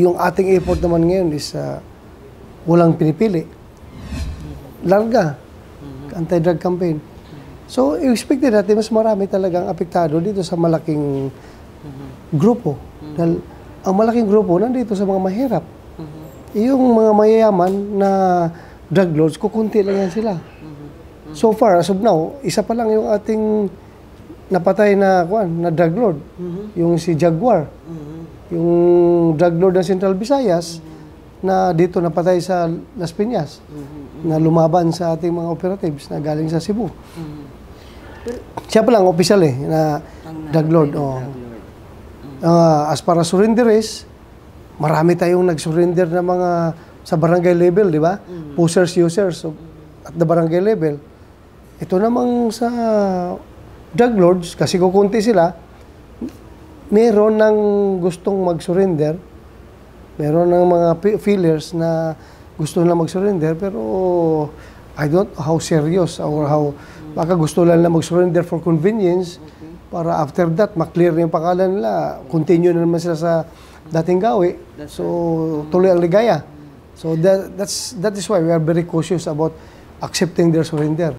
Yung ating effort naman ngayon is walang pinipili. Larga. Anti-drug campaign. So, expected natin mas marami talagang apektado dito sa malaking grupo. Dahil ang malaking grupo nandito sa mga mahirap. Yung mga mayayaman na drug lords, kukunti lang yan sila. So far, as of now, isa pa lang yung ating napatay na drug lord. Yung si Jaguar. Yung drug lord ng Central Visayas na dito napatay sa Las Piñas na lumaban sa ating mga operatives na galing sa Cebu. Siya pa lang, official na drug lord. As para surrenderies, marami tayong nag-surrender na mga sa barangay level, di ba? Pushers, users at the barangay level. Ito namang sa drug lords, kasi kukunti sila, meron ng gustong mag-surrender, meron ng mga feelers na gusto na mag-surrender, pero I don't know how serious or how, baka gusto lang na mag-surrender for convenience, para after that, maklear na yung pangalan nila, continue na naman sila sa dating gawi, so tuloy ang ligaya. So that is why we are very cautious about accepting their surrender.